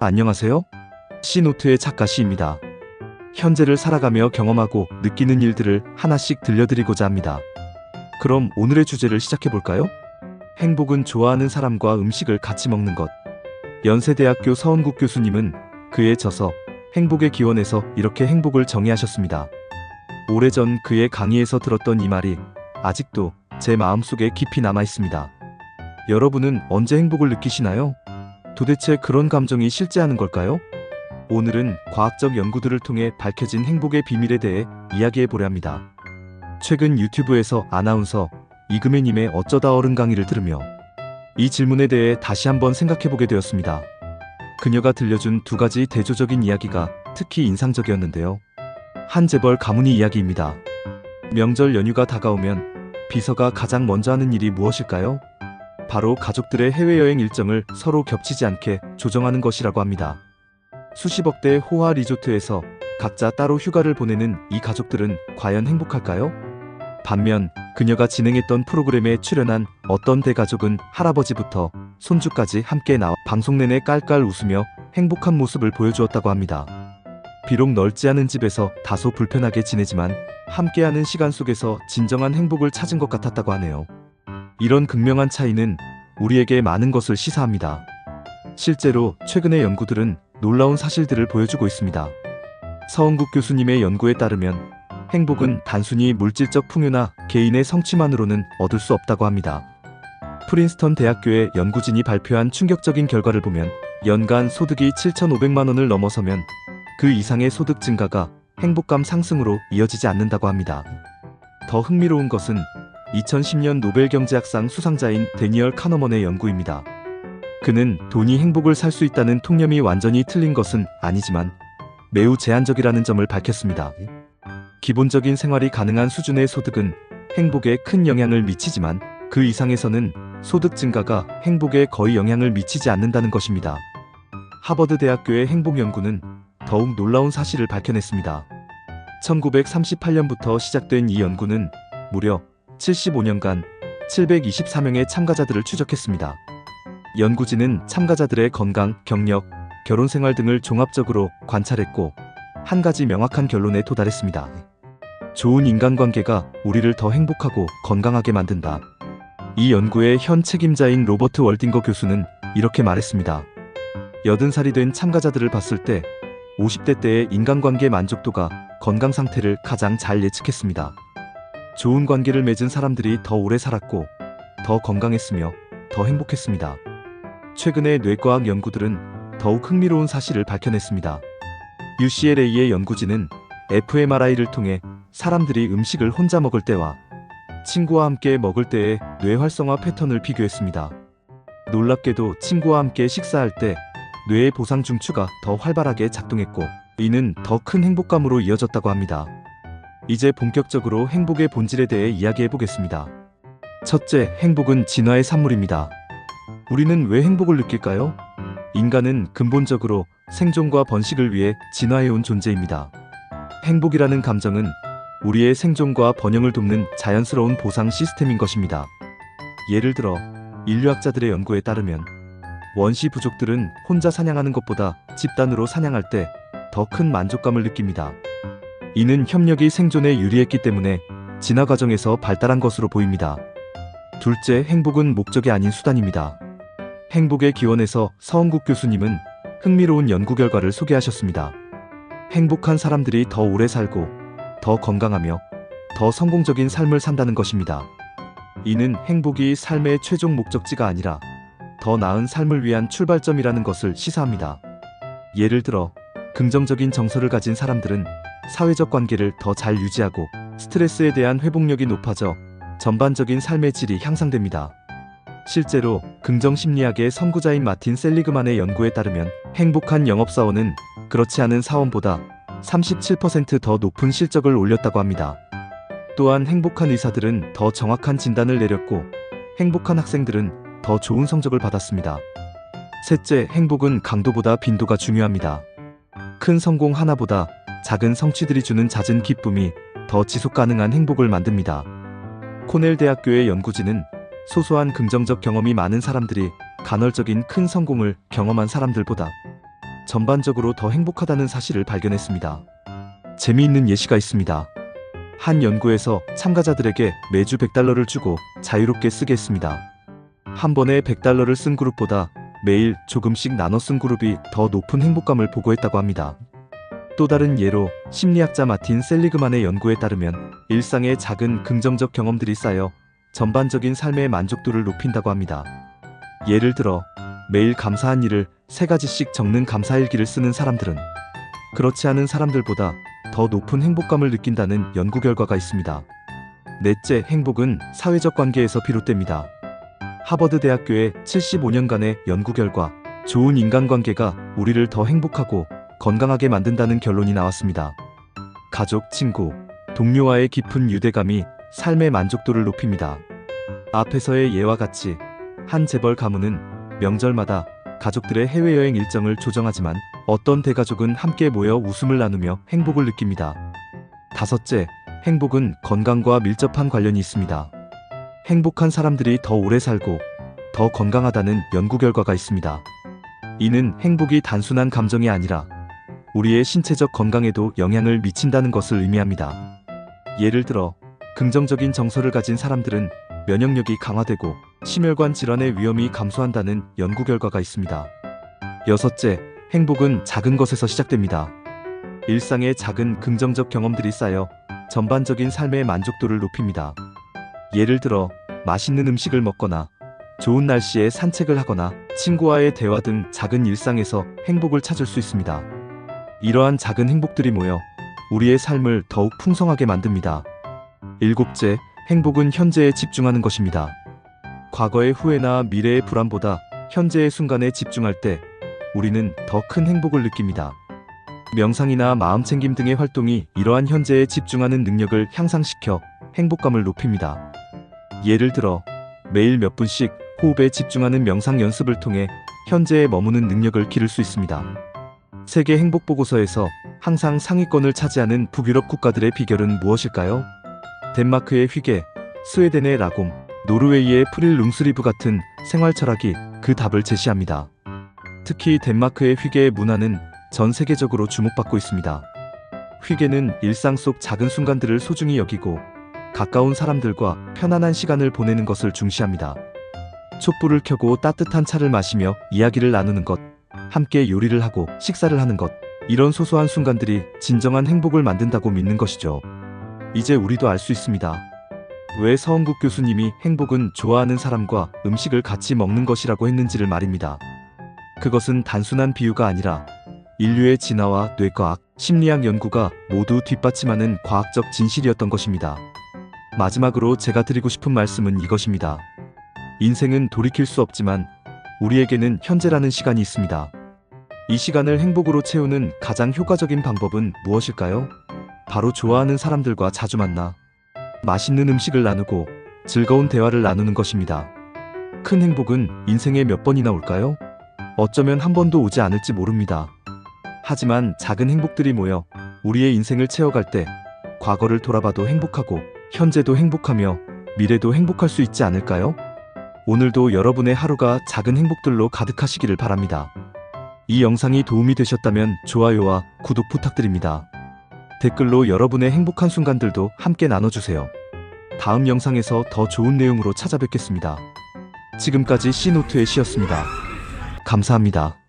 안녕하세요. C노트의 작가 C입니다. 현재를 살아가며 경험하고 느끼는 일들을 하나씩 들려드리고자 합니다. 그럼 오늘의 주제를 시작해볼까요? 행복은 좋아하는 사람과 음식을 같이 먹는 것. 연세대학교 서은국 교수님은 그의 저서 행복의 기원에서 이렇게 행복을 정의하셨습니다. 오래전 그의 강의에서 들었던 이 말이 아직도 제 마음속에 깊이 남아있습니다. 여러분은 언제 행복을 느끼시나요? 도대체 그런 감정이 실제하는 걸까요? 오늘은 과학적 연구들을 통해 밝혀진 행복의 비밀에 대해 이야기해 보려 합니다. 최근 유튜브에서 아나운서 이금혜님의 어쩌다 어른 강의를 들으며 이 질문에 대해 다시 한번 생각해 보게 되었습니다. 그녀가 들려준 두 가지 대조적인 이야기가 특히 인상적이었는데요. 한 재벌 가문의 이야기입니다. 명절 연휴가 다가오면 비서가 가장 먼저 하는 일이 무엇일까요? 바로 가족들의 해외여행 일정을 서로 겹치지 않게 조정하는 것이라고 합니다. 수십억대 호화 리조트에서 각자 따로 휴가를 보내는 이 가족들은 과연 행복할까요? 반면 그녀가 진행했던 프로그램에 출연한 어떤 대가족은 할아버지부터 손주까지 함께 나와 방송 내내 깔깔 웃으며 행복한 모습을 보여주었다고 합니다. 비록 넓지 않은 집에서 다소 불편하게 지내지만 함께하는 시간 속에서 진정한 행복을 찾은 것 같았다고 하네요. 이런 극명한 차이는 우리에게 많은 것을 시사합니다. 실제로 최근의 연구들은 놀라운 사실들을 보여주고 있습니다. 서은국 교수님의 연구에 따르면 행복은 단순히 물질적 풍요나 개인의 성취만으로는 얻을 수 없다고 합니다. 프린스턴 대학교의 연구진이 발표한 충격적인 결과를 보면 연간 소득이 7,500만 원을 넘어서면 그 이상의 소득 증가가 행복감 상승으로 이어지지 않는다고 합니다. 더 흥미로운 것은 2010년 노벨 경제학상 수상자인 데니얼 카너먼의 연구입니다. 그는 돈이 행복을 살 수 있다는 통념이 완전히 틀린 것은 아니지만 매우 제한적이라는 점을 밝혔습니다. 기본적인 생활이 가능한 수준의 소득은 행복에 큰 영향을 미치지만 그 이상에서는 소득 증가가 행복에 거의 영향을 미치지 않는다는 것입니다. 하버드 대학교의 행복 연구는 더욱 놀라운 사실을 밝혀냈습니다. 1938년부터 시작된 이 연구는 무려 75년간 724명의 참가자들을 추적했습니다. 연구진은 참가자들의 건강, 경력, 결혼 생활 등을 종합적으로 관찰했고 한 가지 명확한 결론에 도달했습니다. 좋은 인간관계가 우리를 더 행복하고 건강하게 만든다. 이 연구의 현 책임자인 로버트 월딩거 교수는 이렇게 말했습니다. 80살이 된 참가자들을 봤을 때 50대 때의 인간관계 만족도가 건강 상태를 가장 잘 예측했습니다. 좋은 관계를 맺은 사람들이 더 오래 살았고 더 건강했으며 더 행복했습니다. 최근의 뇌과학 연구들은 더욱 흥미로운 사실을 밝혀냈습니다. UCLA의 연구진은 fMRI를 통해 사람들이 음식을 혼자 먹을 때와 친구와 함께 먹을 때의 뇌 활성화 패턴을 비교했습니다. 놀랍게도 친구와 함께 식사할 때 뇌의 보상 중추가 더 활발하게 작동했고 이는 더 큰 행복감으로 이어졌다고 합니다. 이제 본격적으로 행복의 본질에 대해 이야기해 보겠습니다. 첫째, 행복은 진화의 산물입니다. 우리는 왜 행복을 느낄까요? 인간은 근본적으로 생존과 번식을 위해 진화해온 존재입니다. 행복이라는 감정은 우리의 생존과 번영을 돕는 자연스러운 보상 시스템인 것입니다. 예를 들어 인류학자들의 연구에 따르면 원시 부족들은 혼자 사냥하는 것보다 집단으로 사냥할 때 더 큰 만족감을 느낍니다. 이는 협력이 생존에 유리했기 때문에 진화 과정에서 발달한 것으로 보입니다. 둘째, 행복은 목적이 아닌 수단입니다. 행복의 기원에서 서은국 교수님은 흥미로운 연구 결과를 소개하셨습니다. 행복한 사람들이 더 오래 살고 더 건강하며 더 성공적인 삶을 산다는 것입니다. 이는 행복이 삶의 최종 목적지가 아니라 더 나은 삶을 위한 출발점이라는 것을 시사합니다. 예를 들어 긍정적인 정서를 가진 사람들은 사회적 관계를 더 잘 유지하고 스트레스에 대한 회복력이 높아져 전반적인 삶의 질이 향상됩니다. 실제로 긍정심리학의 선구자인 마틴 셀리그만의 연구에 따르면 행복한 영업사원은 그렇지 않은 사원보다 37% 더 높은 실적을 올렸다고 합니다. 또한 행복한 의사들은 더 정확한 진단을 내렸고 행복한 학생들은 더 좋은 성적을 받았습니다. 셋째, 행복은 강도보다 빈도가 중요합니다. 큰 성공 하나보다 작은 성취들이 주는 잦은 기쁨이 더 지속 가능한 행복을 만듭니다. 코넬 대학교의 연구진은 소소한 긍정적 경험이 많은 사람들이 간헐적인 큰 성공을 경험한 사람들보다 전반적으로 더 행복하다는 사실을 발견했습니다. 재미있는 예시가 있습니다. 한 연구에서 참가자들에게 매주 $100를 주고 자유롭게 쓰게 했습니다. 한 번에 $100를 쓴 그룹보다 매일 조금씩 나눠 쓴 그룹이 더 높은 행복감을 보고했다고 합니다. 또 다른 예로 심리학자 마틴 셀리그만의 연구에 따르면 일상의 작은 긍정적 경험들이 쌓여 전반적인 삶의 만족도를 높인다고 합니다. 예를 들어 매일 감사한 일을 3가지씩 적는 감사일기를 쓰는 사람들은 그렇지 않은 사람들보다 더 높은 행복감을 느낀다는 연구 결과가 있습니다. 넷째, 행복은 사회적 관계에서 비롯됩니다. 하버드 대학교의 75년간의 연구 결과 좋은 인간관계가 우리를 더 행복하고 건강하게 만든다는 결론이 나왔습니다. 가족, 친구, 동료와의 깊은 유대감이 삶의 만족도를 높입니다. 앞에서의 예와 같이 한 재벌 가문은 명절마다 가족들의 해외여행 일정을 조정하지만 어떤 대가족은 함께 모여 웃음을 나누며 행복을 느낍니다. 다섯째, 행복은 건강과 밀접한 관련이 있습니다. 행복한 사람들이 더 오래 살고 더 건강하다는 연구 결과가 있습니다. 이는 행복이 단순한 감정이 아니라 우리의 신체적 건강에도 영향을 미친다는 것을 의미합니다. 예를 들어 긍정적인 정서를 가진 사람들은 면역력이 강화되고 심혈관 질환의 위험이 감소한다는 연구 결과가 있습니다. 여섯째, 행복은 작은 것에서 시작됩니다. 일상의 작은 긍정적 경험들이 쌓여 전반적인 삶의 만족도를 높입니다. 예를 들어 맛있는 음식을 먹거나 좋은 날씨에 산책을 하거나 친구와의 대화 등 작은 일상에서 행복을 찾을 수 있습니다. 이러한 작은 행복들이 모여 우리의 삶을 더욱 풍성하게 만듭니다. 일곱째, 행복은 현재에 집중하는 것입니다. 과거의 후회나 미래의 불안보다 현재의 순간에 집중할 때 우리는 더 큰 행복을 느낍니다. 명상이나 마음챙김 등의 활동이 이러한 현재에 집중하는 능력을 향상시켜 행복감을 높입니다. 예를 들어 매일 몇 분씩 호흡에 집중하는 명상 연습을 통해 현재에 머무는 능력을 기를 수 있습니다. 세계 행복 보고서에서 항상 상위권을 차지하는 북유럽 국가들의 비결은 무엇일까요? 덴마크의 휘게, 스웨덴의 라곰, 노르웨이의 프릴 룽스리브 같은 생활 철학이 그 답을 제시합니다. 특히 덴마크의 휘게의 문화는 전 세계적으로 주목받고 있습니다. 휘게는 일상 속 작은 순간들을 소중히 여기고 가까운 사람들과 편안한 시간을 보내는 것을 중시합니다. 촛불을 켜고 따뜻한 차를 마시며 이야기를 나누는 것, 함께 요리를 하고 식사를 하는 것, 이런 소소한 순간들이 진정한 행복을 만든다고 믿는 것이죠. 이제 우리도 알 수 있습니다. 왜 서원국 교수님이 행복은 좋아하는 사람과 음식을 같이 먹는 것이라고 했는지를 말입니다. 그것은 단순한 비유가 아니라 인류의 진화와 뇌과학, 심리학 연구가 모두 뒷받침하는 과학적 진실이었던 것입니다. 마지막으로 제가 드리고 싶은 말씀은 이것입니다. 인생은 돌이킬 수 없지만 우리에게는 현재라는 시간이 있습니다. 이 시간을 행복으로 채우는 가장 효과적인 방법은 무엇일까요? 바로 좋아하는 사람들과 자주 만나 맛있는 음식을 나누고 즐거운 대화를 나누는 것입니다. 큰 행복은 인생에 몇 번이나 올까요? 어쩌면 한 번도 오지 않을지 모릅니다. 하지만 작은 행복들이 모여 우리의 인생을 채워갈 때 과거를 돌아봐도 행복하고 현재도 행복하며 미래도 행복할 수 있지 않을까요? 오늘도 여러분의 하루가 작은 행복들로 가득하시기를 바랍니다. 이 영상이 도움이 되셨다면 좋아요와 구독 부탁드립니다. 댓글로 여러분의 행복한 순간들도 함께 나눠주세요. 다음 영상에서 더 좋은 내용으로 찾아뵙겠습니다. 지금까지 C노트의 C였습니다. 감사합니다.